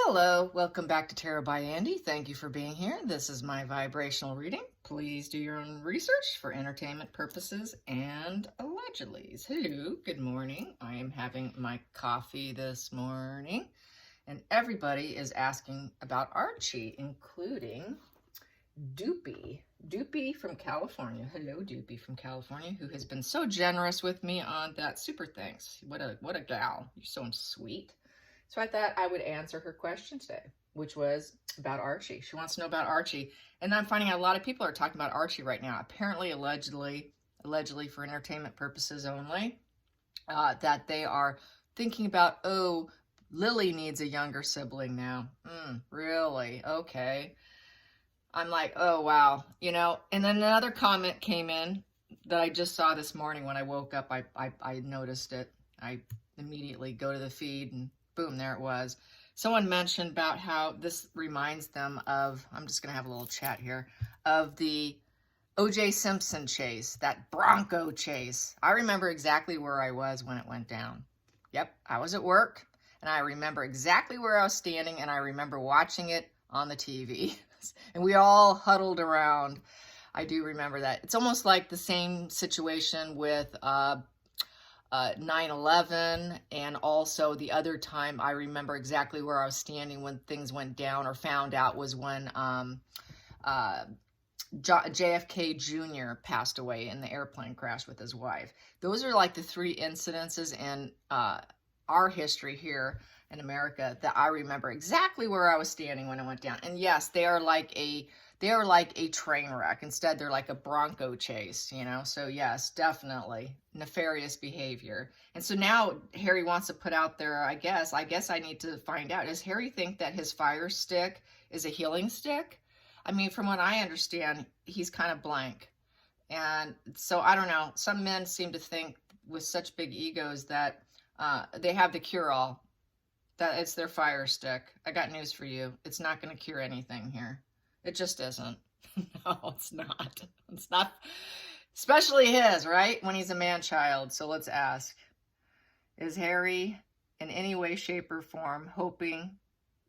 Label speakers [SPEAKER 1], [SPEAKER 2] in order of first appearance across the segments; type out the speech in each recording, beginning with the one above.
[SPEAKER 1] Hello, welcome back to Tarot by Andy. Thank you for being here. This is my vibrational reading. Please do your own research for entertainment purposes and allegedly. Hello, good morning. I am having my coffee this morning, and everybody is asking about Archie, including Doopy. Doopy from California. Hello, Doopy from California, who has been so generous with me on that super thanks. What a gal. You're so sweet. So I thought I would answer her question today, which was about Archie. She wants to know about Archie. And I'm finding out a lot of people are talking about Archie right now. Apparently, allegedly for entertainment purposes only, that they are thinking about, oh, Lily needs a younger sibling now. Really? Okay. I'm like, oh, wow. You know, and then another comment came in that I just saw this morning when I woke up. I noticed it. I immediately go to the feed and boom, there it was. Someone mentioned about how this reminds them of, I'm just going to have a little chat here, of the O.J. Simpson chase, that Bronco chase. I remember exactly where I was when it went down. Yep, I was at work, and I remember exactly where I was standing, and I remember watching it on the TV. And we all huddled around. I do remember that. It's almost like the same situation with 9/11, and also the other time I remember exactly where I was standing when things went down or found out was when JFK Jr. passed away in the airplane crash with his wife. Those are like the three incidences in our history here in America that I remember exactly where I was standing when it went down. And yes, they are like a train wreck. Instead, they're like a Bronco chase, you know? So yes, definitely nefarious behavior. And so now Harry wants to put out there, I guess I need to find out, does Harry think that his fire stick is a healing stick? I mean, from what I understand, he's kind of blank. And so I don't know, some men seem to think with such big egos that they have the cure-all, that it's their fire stick. I got news for you. It's not going to cure anything here. It just isn't. No, it's not. It's not. Especially his, right? When he's a man-child. So let's ask. Is Harry in any way, shape, or form hoping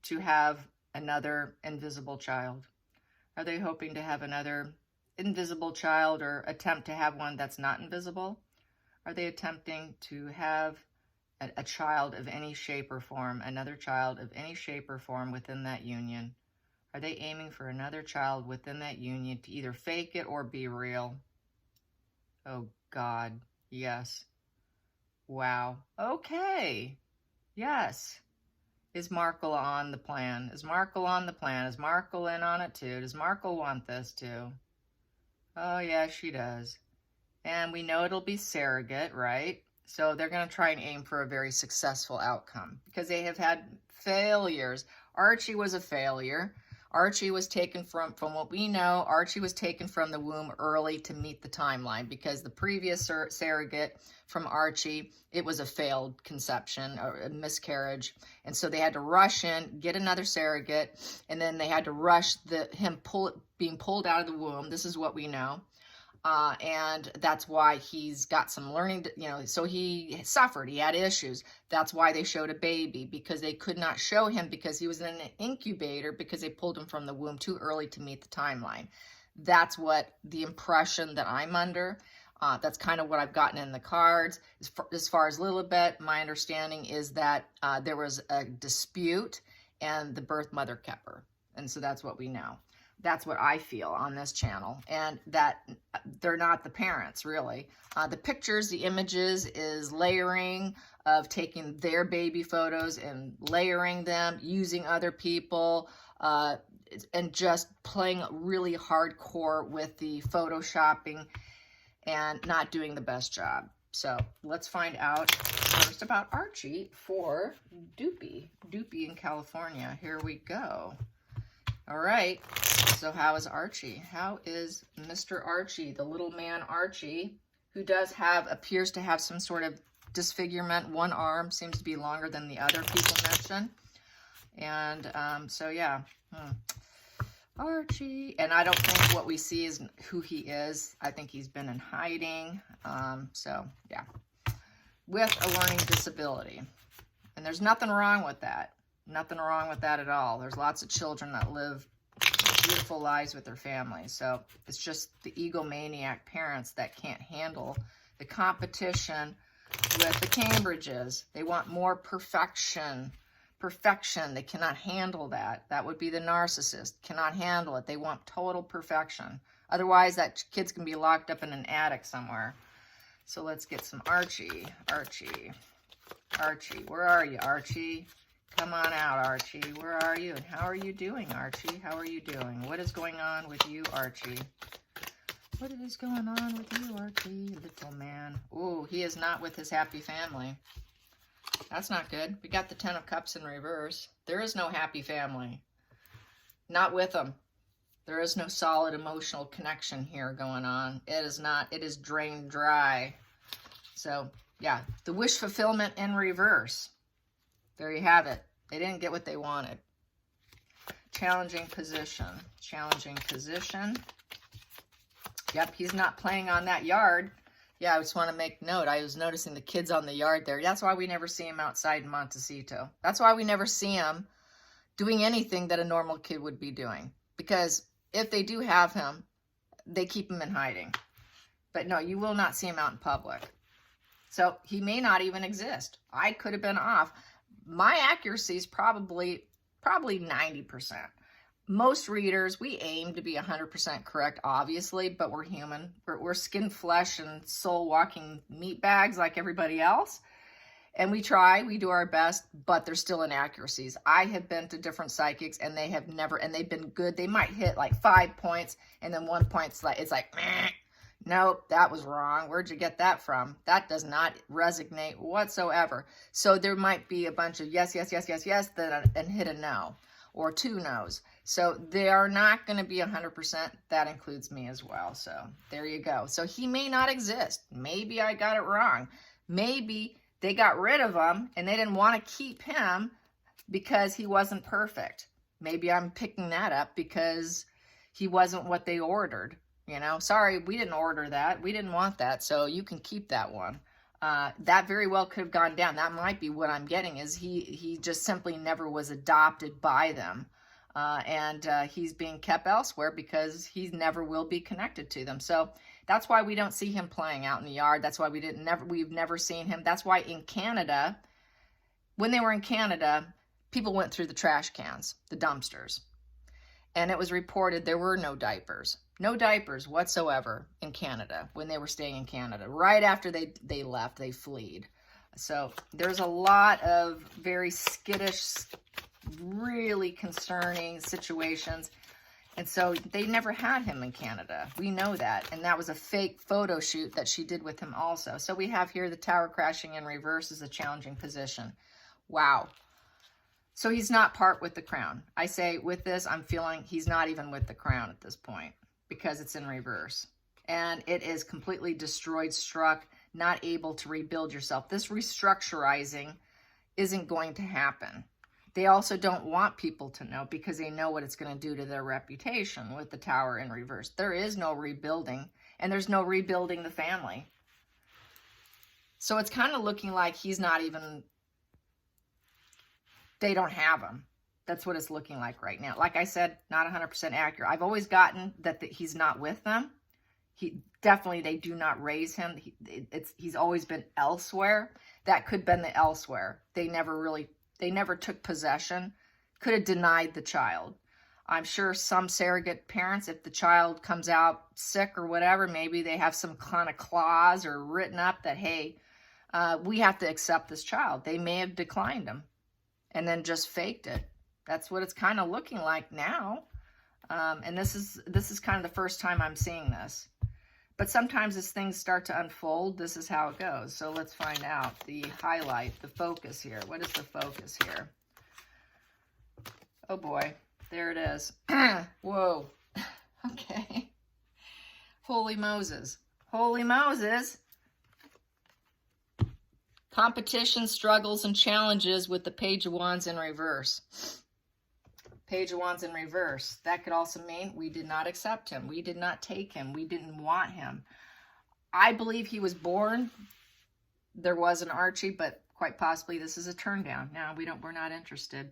[SPEAKER 1] to have another invisible child? Are they hoping to have another invisible child or attempt to have one that's not invisible? Are they attempting to have a child of any shape or form, another child of any shape or form within that union? Are they aiming for another child within that union to either fake it or be real? Oh, God. Yes. Wow. Okay. Yes. Is Markle on the plan? Is Markle on the plan? Is Markle in on it too? Does Markle want this too? Oh, yeah, she does. And we know it'll be surrogate, right? So they're going to try and aim for a very successful outcome because they have had failures. Archie was a failure. Archie was taken from what we know, Archie was taken from the womb early to meet the timeline because the previous surrogate from Archie, it was a failed conception, a miscarriage. And so they had to rush in, get another surrogate, and then they had to rush him being pulled out of the womb. This is what we know. And that's why he's got some learning, so he suffered, he had issues. That's why they showed a baby, because they could not show him because he was in an incubator because they pulled him from the womb too early to meet the timeline. That's what the impression that I'm under. That's kind of what I've gotten in the cards. As far as Lilibet, my understanding is that there was a dispute and the birth mother kept her. And so that's what we know. That's what I feel on this channel, and that they're not the parents, really. The pictures, the images is layering of taking their baby photos and layering them, using other people, and just playing really hardcore with the photoshopping and not doing the best job. So let's find out first about Archie for Doopy in California. Here we go. All right, so how is Archie? How is Mr. Archie, the little man Archie, who appears to have some sort of disfigurement. One arm seems to be longer than the other, people mention. And so, yeah, Archie. And I don't think what we see is who he is. I think he's been in hiding. So, yeah, with a learning disability. And there's nothing wrong with that. Nothing wrong with that at all. There's lots of children that live beautiful lives with their families. So it's just the egomaniac parents that can't handle the competition with the Cambridges. They want more perfection. Perfection. They cannot handle that. That would be the narcissist. Cannot handle it. They want total perfection. Otherwise, that kid's going to be locked up in an attic somewhere. So let's get some Archie. Archie. Archie. Where are you, Archie? Come on out, Archie. Where are you? And how are you doing, Archie? How are you doing? What is going on with you, Archie? What is going on with you, Archie, little man? Ooh, he is not with his happy family. That's not good. We got the Ten of Cups in reverse. There is no happy family. Not with him. There is no solid emotional connection here going on. It is not. It is drained dry. So, yeah, the wish fulfillment in reverse. There you have it. They didn't get what they wanted. Challenging position. Challenging position. Yep, he's not playing on that yard. Yeah, I just want to make note. I was noticing the kids on the yard there. That's why we never see him outside in Montecito. That's why we never see him doing anything that a normal kid would be doing. Because if they do have him, they keep him in hiding. But no, you will not see him out in public. So he may not even exist. I could have been off. My accuracy is probably 90%. Most readers, we aim to be 100% correct, obviously, but we're human. We're skin, flesh, and soul walking meat bags like everybody else. And we try, we do our best, but there's still inaccuracies. I have been to different psychics and they have never, and they've been good. They might hit like 5 points and then 1 point's like, it's like, meh. Nope, that was wrong. Where'd you get that from? That does not resonate whatsoever. So there might be a bunch of yes, yes, yes, yes, yes, and hit a no or 2 no's. So they are not going to be 100%. That includes me as well. So there you go. So he may not exist. Maybe I got it wrong. Maybe they got rid of him and they didn't want to keep him because he wasn't perfect. Maybe I'm picking that up because he wasn't what they ordered. You know, sorry, we didn't order that. We didn't want that. So you can keep that one. That very well could have gone down. That might be what I'm getting is he just simply never was adopted by them. And he's being kept elsewhere because he never will be connected to them. So that's why we don't see him playing out in the yard. That's why we've never seen him. That's why in Canada, when they were in Canada, people went through the trash cans, the dumpsters. And it was reported there were no diapers. No diapers whatsoever in Canada when they were staying in Canada. Right after they left, they fled. So there's a lot of very skittish, really concerning situations. And so they never had him in Canada. We know that. And that was a fake photo shoot that she did with him also. So we have here the tower crashing in reverse is a challenging position. Wow. So he's not part with the crown. I say with this, I'm feeling he's not even with the crown at this point because it's in reverse. And it is completely destroyed, struck, not able to rebuild yourself. This restructurizing isn't going to happen. They also don't want people to know because they know what it's going to do to their reputation with the tower in reverse. There is no rebuilding, and there's no rebuilding the family. So it's kind of looking like he's not even, they don't have him. That's what it's looking like right now. Like I said, not 100% accurate. I've always gotten that he's not with them. They do not raise him. He's always been elsewhere. That could have been the elsewhere. They never took possession. Could have denied the child. I'm sure some surrogate parents, if the child comes out sick or whatever, maybe they have some kind of clause or written up that, hey, we have to accept this child. They may have declined him and then just faked it. That's what it's kind of looking like now. And this is kind of the first time I'm seeing this. But sometimes as things start to unfold, this is how it goes. So let's find out the highlight, the focus here. What is the focus here? Oh boy, there it is. Whoa. Okay. Holy Moses. Holy Moses. Competition, struggles, and challenges with the Page of Wands in reverse. Page of Wands in reverse. That could also mean we did not accept him. We did not take him. We didn't want him. I believe he was born. There was an Archie, but quite possibly this is a turn down. Now we're not interested.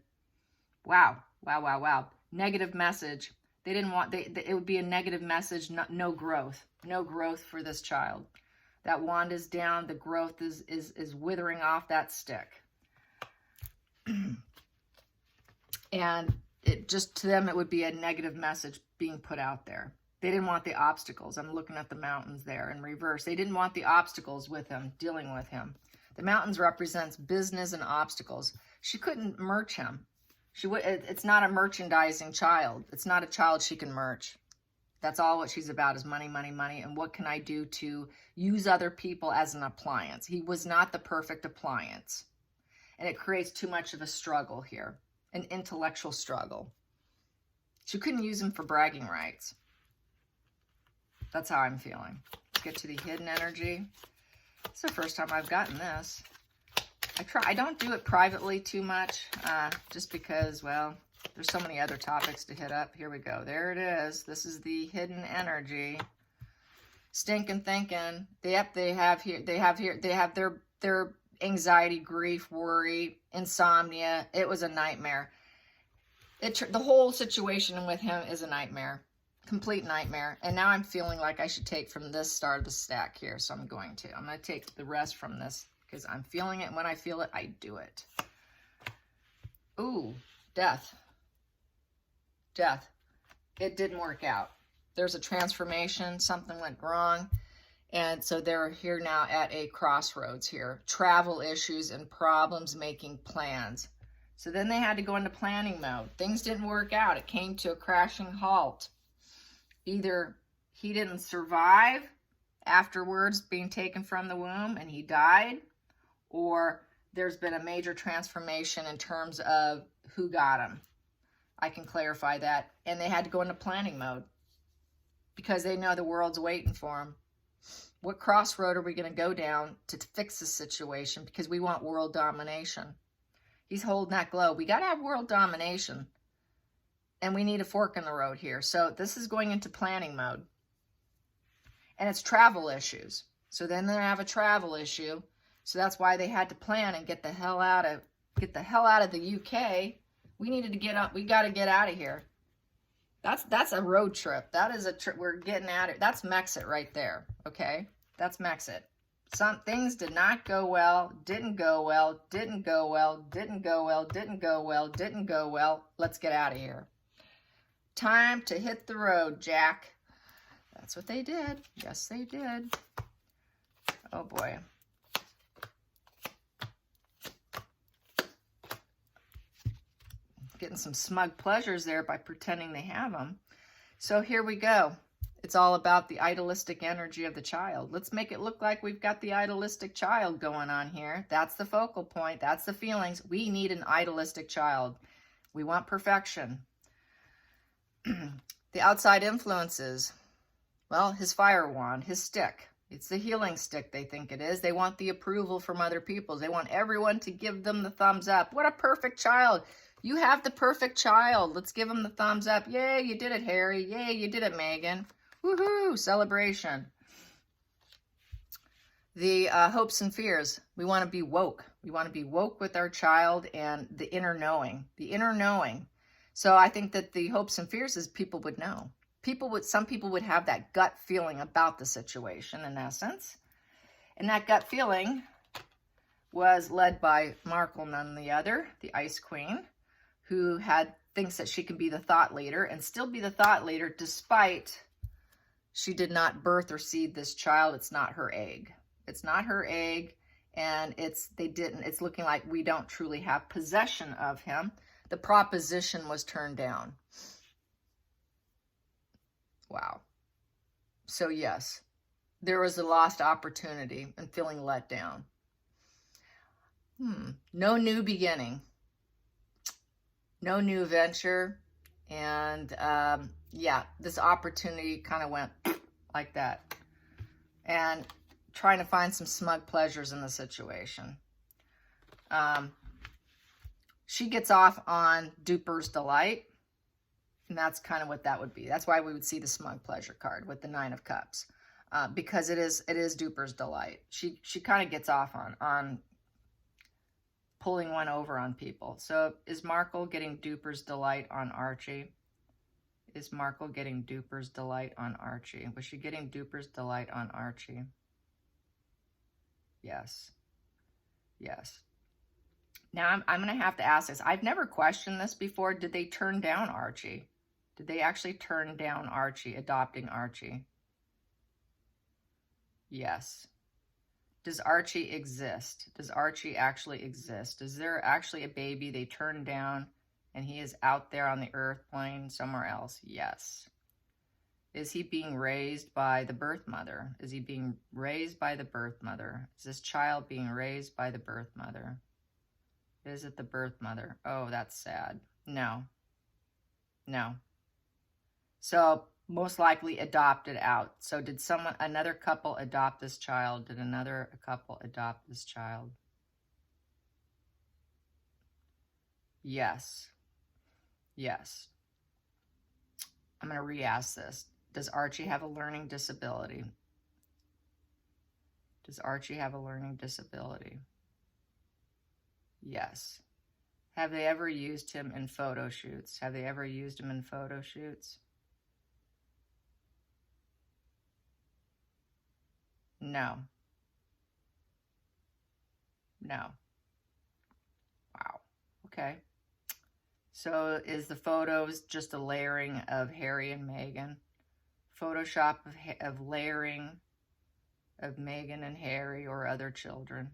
[SPEAKER 1] Wow. Wow, wow, wow. Negative message. They didn't want, it would be a negative message, no growth. No growth for this child. That wand is down. The growth is withering off that stick. And it just, to them, it would be a negative message being put out there. They didn't want the obstacles. I'm looking at the mountains there in reverse. They didn't want the obstacles with him, dealing with him. The mountains represents business and obstacles. She couldn't merch him. It's not a merchandising child. It's not a child she can merch. That's all what she's about is money, money, money. And what can I do to use other people as an appliance? He was not the perfect appliance. And it creates too much of a struggle here, an intellectual struggle. She couldn't use him for bragging rights. That's how I'm feeling. Let's get to the hidden energy. It's the first time I've gotten this. I don't do it privately too much, just because, well, there's so many other topics to hit up. Here we go. There it is. This is the hidden energy. Stinking thinking. They have their anxiety, grief, worry, insomnia. It was a nightmare. The whole situation with him is a nightmare. Complete nightmare. And now I'm feeling like I should take from this start of the stack here. So I'm going to take the rest from this because I'm feeling it. And when I feel it, I do it. Ooh, death. Death. It didn't work out. There's a transformation. Something went wrong. And so they're here now at a crossroads here. Travel issues and problems making plans. So then they had to go into planning mode. Things didn't work out. It came to a crashing halt. Either he didn't survive afterwards being taken from the womb and he died, or there's been a major transformation in terms of who got him. I can clarify that. And they had to go into planning mode because they know the world's waiting for them. What crossroad are we going to go down to fix the situation? Because we want world domination. He's holding that globe. We got to have world domination. And we need a fork in the road here. So this is going into planning mode. And it's travel issues. So then they have a travel issue. So that's why they had to plan and get the hell out of the UK. We needed to get up. We got to get out of here. That's a road trip. That is a trip. We're getting out of it. That's Mexit right there. Okay? That's Mexit. Some things did not go well, didn't go well, didn't go well, didn't go well, didn't go well, didn't go well. Let's get out of here. Time to hit the road, Jack. That's what they did. Yes, they did. Oh, boy. Getting some smug pleasures there by pretending they have them. So here we go. It's all about the idealistic energy of the child. Let's make it look like we've got the idealistic child going on here. That's the focal point. That's the feelings. We need an idealistic child. We want perfection. The outside influences. Well, his fire wand, his stick. It's the healing stick they think it is. They want the approval from other people. They want everyone to give them the thumbs up. What a perfect child. You have the perfect child. Let's give him the thumbs up. Yay, you did it, Harry. Yay, you did it, Megan. Woohoo, celebration. The hopes and fears. We want to be woke. We want to be woke with our child and the inner knowing. The inner knowing. So I think that the hopes and fears is people would know. Some people would have that gut feeling about the situation in essence. And that gut feeling was led by Markle, none the other, the Ice Queen, who thinks that she can be the thought leader and still be the thought leader despite she did not birth or seed this child. It's not her egg. It's not her egg. And it's looking like we don't truly have possession of him. The proposition was turned down. Wow. So yes, there was a lost opportunity and feeling let down. No new beginning. No new venture. And yeah, this opportunity kind of went like that. And trying to find some smug pleasures in the situation. She gets off on Duper's Delight. And that's kind of what that would be. That's why we would see the smug pleasure card with the 9 of Cups. Because it is Duper's Delight. She kind of gets off on pulling one over on people. So is Markle getting Duper's delight on Archie? Is Markle getting Duper's delight on Archie? Was she getting Duper's delight on Archie? Yes. Yes. Now I'm going to have to ask this. I've never questioned this before. Did they turn down Archie? Did they actually turn down Archie, adopting Archie? Yes. Does Archie exist? Does Archie actually exist? Is there actually a baby they turned down and he is out there on the earth plane somewhere else? Yes. Is he being raised by the birth mother? Is he being raised by the birth mother? Is this child being raised by the birth mother? Is it the birth mother? Oh, that's sad. No. No. So most likely adopted out. So did another couple adopt this child? Did another couple adopt this child? Yes. Yes. I'm going to re-ask this. Does Archie have a learning disability? Does Archie have a learning disability? Yes. Have they ever used him in photo shoots? Have they ever used him in photo shoots? No. No. Wow. Okay. So is the photos just a layering of Harry and Meghan? Photoshop of layering of Meghan and Harry or other children?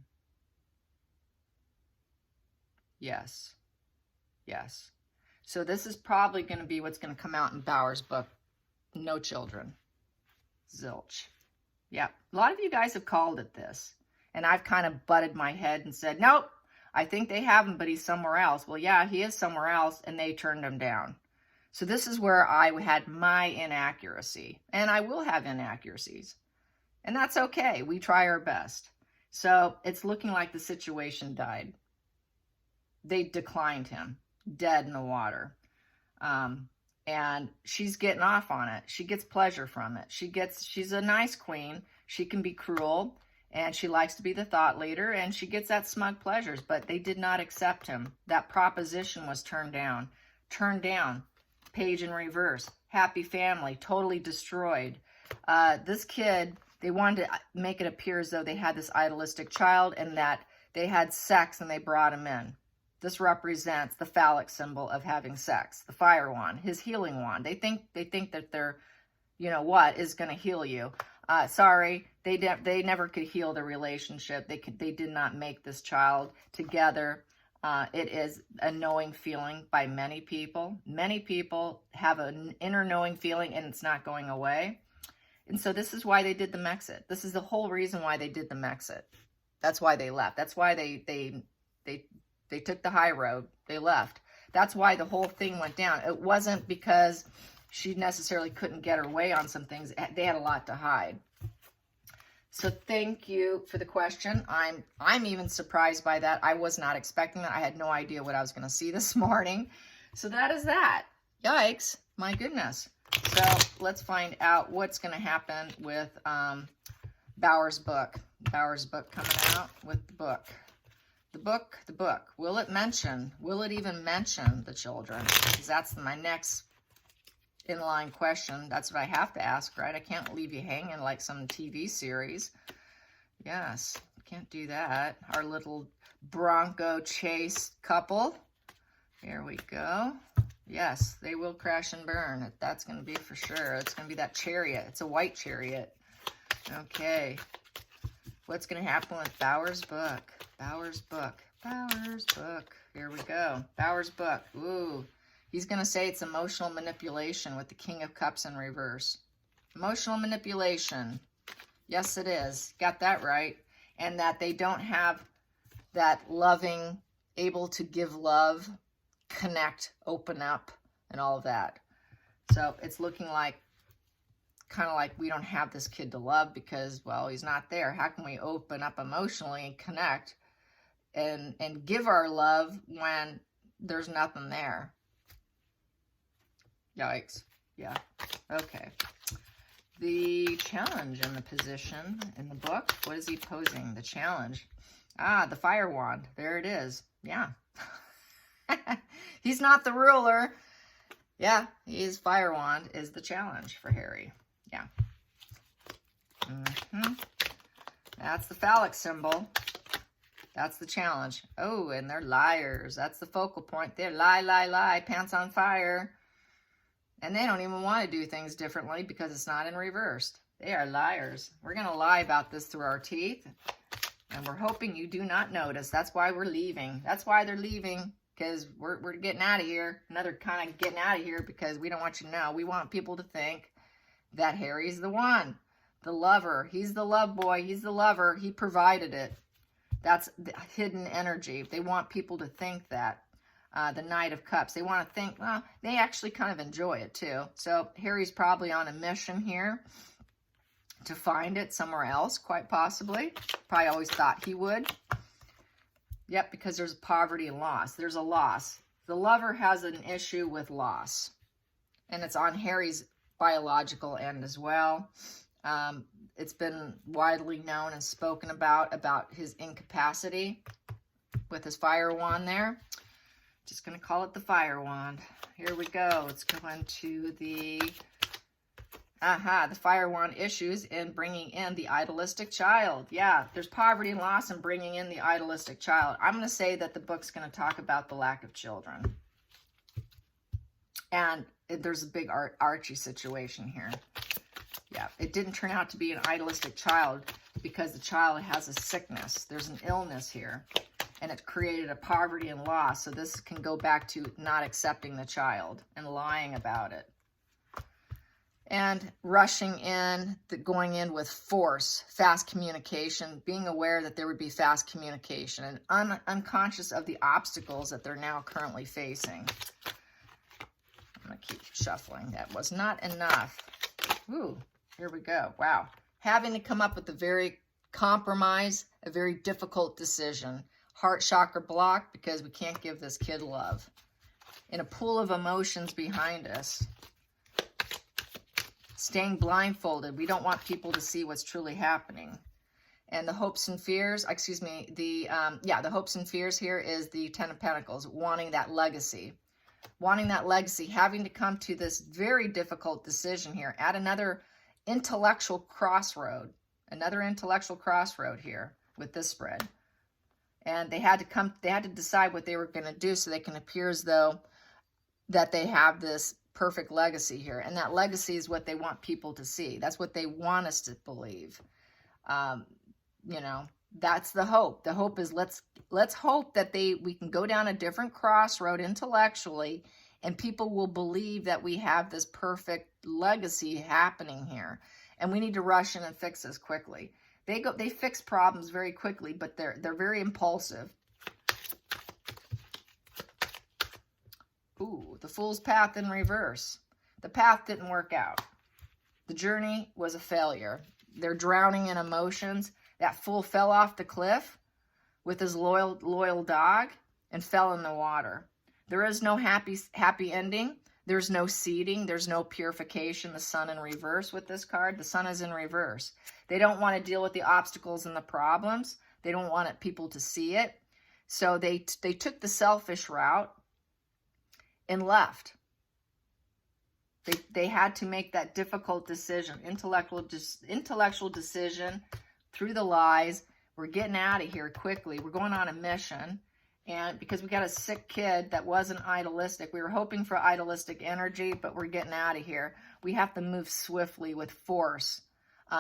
[SPEAKER 1] Yes. Yes. So this is probably going to be what's going to come out in Bauer's book. No children. Zilch. Yeah. A lot of you guys have called it this. And I've kind of butted my head and said, nope, I think they have him, but he's somewhere else. Well, yeah, he is somewhere else, and they turned him down. So this is where I had my inaccuracy. And I will have inaccuracies. And that's okay. We try our best. So it's looking like the situation died. They declined him, dead in the water. And she's getting off on it. She gets pleasure from it. She's a nice queen. She can be cruel, and she likes to be the thought leader, and she gets that smug pleasures, but they did not accept him. That proposition was turned down. Turned down. Page in reverse. Happy family. Totally destroyed. This kid, they wanted to make it appear as though they had this idealistic child and that they had sex and they brought him in. This represents the phallic symbol of having sex, the fire wand, his healing wand. They think that their, what is going to heal you. Sorry, they never could heal the relationship. They did not make this child together. It is a knowing feeling by many people. Many people have an inner knowing feeling, and it's not going away. And so this is why they did the Mexit. This is the whole reason why they did the Mexit. That's why they left. That's why they took the high road. They left. That's why the whole thing went down. It wasn't because she necessarily couldn't get her way on some things. They had a lot to hide. So thank you for the question. I'm even surprised by that. I was not expecting that. I had no idea what I was going to see this morning. So that is that. Yikes. My goodness. So let's find out what's going to happen with Bauer's book. Bauer's book coming out with the book. The book. Will it even mention the children? Because that's my next inline question. That's what I have to ask, right? I can't leave you hanging like some TV series. Yes, can't do that. Our little Bronco chase couple. Here we go. Yes, they will crash and burn. That's going to be for sure. It's going to be that chariot. It's a white chariot. Okay. What's going to happen with Bauer's book? Bauer's book. Bauer's book. Here we go. Bauer's book. Ooh. He's going to say it's emotional manipulation with the King of Cups in reverse. Emotional manipulation. Yes, it is. Got that right. And that they don't have that loving, able to give love, connect, open up, and all of that. So it's looking like, kind of like we don't have this kid to love because, well, he's not there. How can we open up emotionally and connect and give our love when there's nothing there? Yikes. Yeah. Okay. The challenge in the position in the book. What is he posing? The challenge. Ah, the fire wand. There it is. Yeah. He's not the ruler. Yeah, his fire wand is the challenge for Harry. Yeah. That's the phallic symbol. That's the challenge. Oh, and they're liars. That's the focal point. They're lie, lie, lie, pants on fire. And they don't even want to do things differently because it's not in reverse. They are liars. We're going to lie about this through our teeth. And we're hoping you do not notice. That's why we're leaving. That's why they're leaving. Because we're getting out of here. Another kind of getting out of here because we don't want you to know. We want people to think that Harry's the one. The lover. He's the love boy. He's the lover. He provided it. That's the hidden energy. They want people to think that. The Knight of Cups. They want to think, well, they actually kind of enjoy it too. So Harry's probably on a mission here to find it somewhere else, quite possibly. Probably always thought he would. Yep, because there's poverty and loss. There's a loss. The lover has an issue with loss. And it's on Harry's biological end as well. It's been widely known and spoken about his incapacity with his fire wand there. Just going to call it the fire wand. Here we go. Let's go into the fire wand issues in bringing in the idealistic child. Yeah, there's poverty and loss in bringing in the idealistic child. I'm going to say that the book's going to talk about the lack of children. And there's a big Archie situation here. Yeah, it didn't turn out to be an idealistic child because the child has a sickness. There's an illness here. And it created a poverty and loss. So this can go back to not accepting the child and lying about it. And rushing in, going in with force, fast communication, being aware that there would be fast communication, and unconscious of the obstacles that they're now currently facing. I'm going to keep shuffling. That was not enough. Ooh, here we go. Wow. Having to come up with a very compromise, a very difficult decision. Heart chakra blocked because we can't give this kid love. In a pool of emotions behind us. Staying blindfolded. We don't want people to see what's truly happening. And the hopes and fears, the hopes and fears here is the Ten of Pentacles, wanting that legacy. Wanting that legacy, having to come to this very difficult decision here at another intellectual crossroad. Another intellectual crossroad here with this spread. And they had to decide what they were going to do so they can appear as though that they have this perfect legacy here. And that legacy is what they want people to see. That's what they want us to believe. That's the hope. The hope is let's hope that we can go down a different crossroad intellectually and people will believe that we have this perfect legacy happening here. And we need to rush in and fix this quickly. They fix problems very quickly, but they're very impulsive. Ooh, the Fool's Path in reverse. The path didn't work out. The journey was a failure. They're drowning in emotions. That fool fell off the cliff with his loyal dog and fell in the water. There is no happy ending. There's no seeding. There's no purification. The Sun in reverse with this card. The Sun is in reverse. They don't want to deal with the obstacles and the problems. They don't want people to see it. So they took the selfish route and left. They had to make that difficult decision, intellectual decision through the lies. We're getting out of here quickly. We're going on a mission. And because we got a sick kid that wasn't idealistic, we were hoping for idealistic energy, but we're getting out of here. We have to move swiftly with force.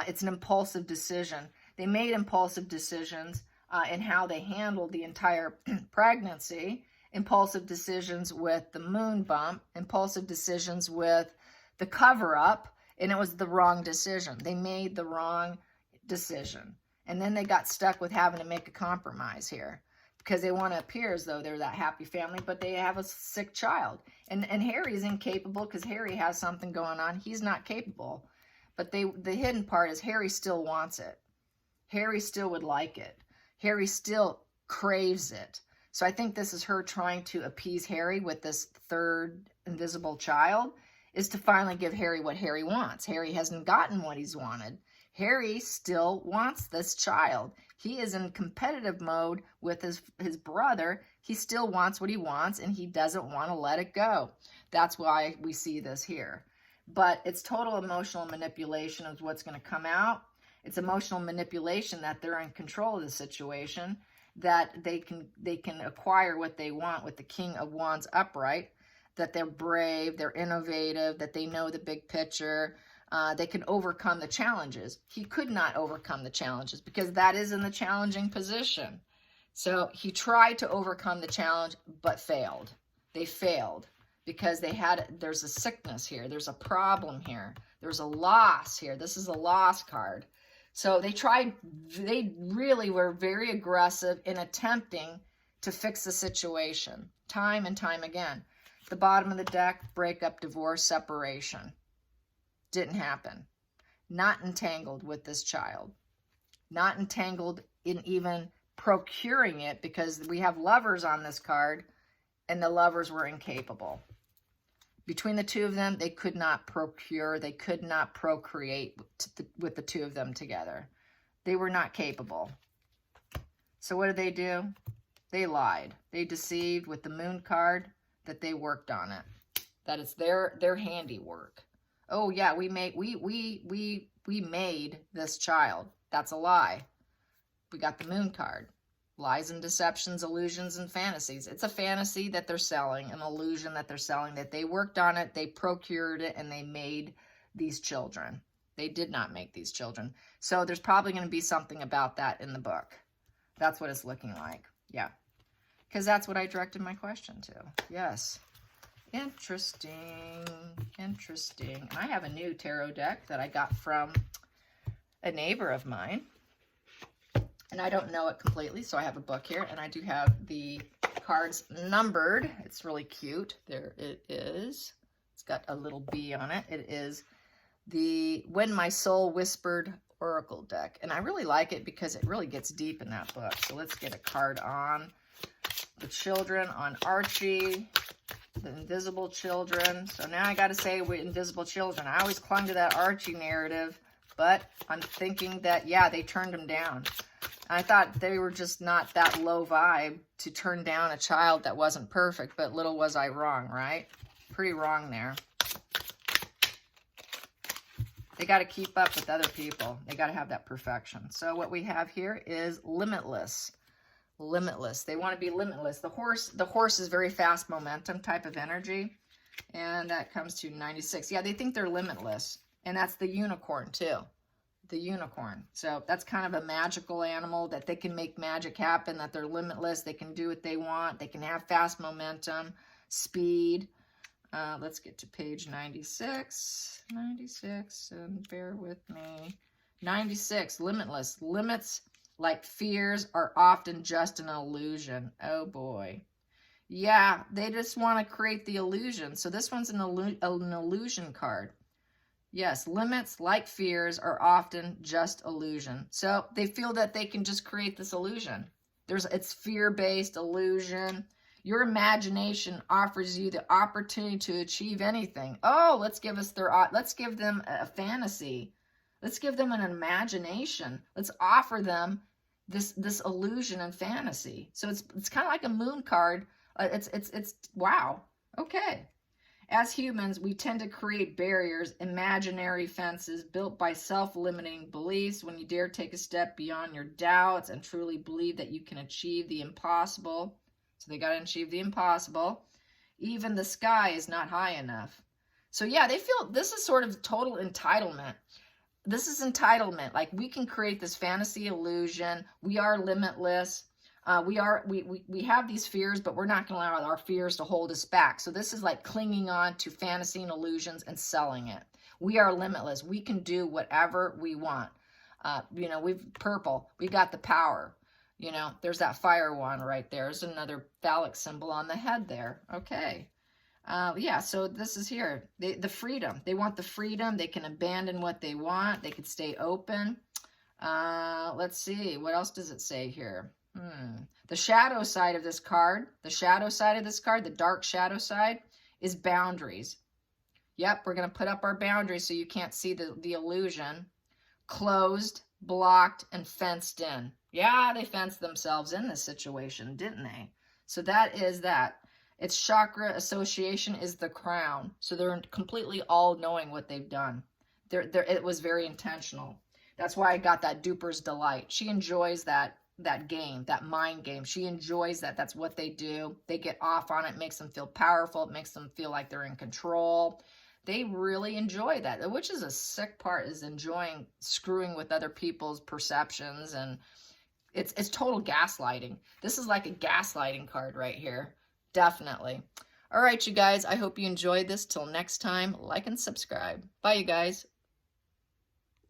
[SPEAKER 1] It's an impulsive decision. They made impulsive decisions in how they handled the entire pregnancy, impulsive decisions with the moon bump, impulsive decisions with the cover-up, and it was the wrong decision. They made the wrong decision. And then they got stuck with having to make a compromise here because they want to appear as though they're that happy family, but they have a sick child. And Harry's incapable because Harry has something going on. He's not capable. But the hidden part is Harry still wants it. Harry still would like it. Harry still craves it. So I think this is her trying to appease Harry with this third invisible child, is to finally give Harry what Harry wants. Harry hasn't gotten what he's wanted. Harry still wants this child. He is in competitive mode with his brother He still wants what he wants, and he doesn't want to let it go. That's why we see this here. But it's total emotional manipulation of what's going to come out. It's emotional manipulation that they're in control of the situation, that they can acquire what they want with the King of Wands upright, that they're brave, they're innovative, that they know the big picture. They can overcome the challenges. He could not overcome the challenges because that is in the challenging position. So he tried to overcome the challenge, but failed. They failed because there's a sickness here. There's a problem here. There's a loss here. This is a loss card. So they really were very aggressive in attempting to fix the situation time and time again. The bottom of the deck, breakup, divorce, separation. Didn't happen. Not entangled with this child. Not entangled in even procuring it, because we have lovers on this card and the lovers were incapable. Between the two of them, they could not procure, they could not procreate with the two of them together. They were not capable. So what did they do? They lied. They deceived with the moon card that they worked on it. That it's their handiwork. Oh yeah, we made this child. That's a lie. We got the moon card. Lies and deceptions, illusions and fantasies. It's a fantasy that they're selling, an illusion that they're selling, that they worked on it, they procured it, and they made these children. They did not make these children. So there's probably going to be something about that in the book. That's what it's looking like. Yeah. Because that's what I directed my question to. Yes. Interesting. Interesting. And I have a new tarot deck that I got from a neighbor of mine. And I don't know it completely, so I have a book here. And I do have the cards numbered. It's really cute. There it is. It's got a little B on it. It is the When My Soul Whispered Oracle deck. And I really like it because it really gets deep in that book. So let's get a card on the children, on Archie, the invisible children. So now I got to say we're invisible children. I always clung to that Archie narrative, but I'm thinking that, yeah, they turned him down. I thought they were just not that low vibe to turn down a child that wasn't perfect, but little was I wrong, right? Pretty wrong there. They got to keep up with other people. They got to have that perfection. So what we have here is limitless. Limitless. They want to be limitless. The horse is very fast momentum type of energy. And that comes to 96. Yeah, they think they're limitless. And that's the unicorn too. The unicorn. So that's kind of a magical animal, that they can make magic happen, that they're limitless. They can do what they want. They can have fast momentum, speed. Let's get to page 96. 96, and bear with me. 96, limitless. Limits, like fears, are often just an illusion. Oh boy. Yeah, they just want to create the illusion. So this one's an illusion card. Yes, limits, like fears, are often just illusion. So they feel that they can just create this illusion. It's fear-based illusion. Your imagination offers you the opportunity to achieve anything. Oh, let's give them a fantasy. Let's give them an imagination. Let's offer them this illusion and fantasy. So it's kind of like a moon card. It's wow. Okay. As humans, we tend to create barriers, imaginary fences built by self-limiting beliefs. When you dare take a step beyond your doubts and truly believe that you can achieve the impossible. So they got to achieve the impossible. Even the sky is not high enough. So yeah, they feel this is sort of total entitlement. This is entitlement. Like, we can create this fantasy illusion. We are limitless. We have these fears, but we're not going to allow our fears to hold us back. So this is like clinging on to fantasy and illusions and selling it. We are limitless. We can do whatever we want. We've purple. We got the power. There's that fire wand right there. There's another phallic symbol on the head there. Okay. Yeah, so this is here. The freedom. They want the freedom. They can abandon what they want. They can stay open. Let's see. What else does it say here? The shadow side of this card, the dark shadow side, is boundaries. Yep, we're going to put up our boundaries so you can't see the illusion. Closed, blocked, and fenced in. Yeah, they fenced themselves in this situation, didn't they? So that is that. Its chakra association is the crown. So they're completely all knowing what they've done. It was very intentional. That's why I got that duper's delight. She enjoys that game, that mind game. She enjoys that. That's what they do. They get off on it. It makes them feel powerful. It makes them feel like they're in control. They really enjoy that, which is a sick part, is enjoying screwing with other people's perceptions. And it's total gaslighting. This is like a gaslighting card right here. Definitely. All right, you guys, I hope you enjoyed this. Till next time, like and subscribe. Bye, you guys.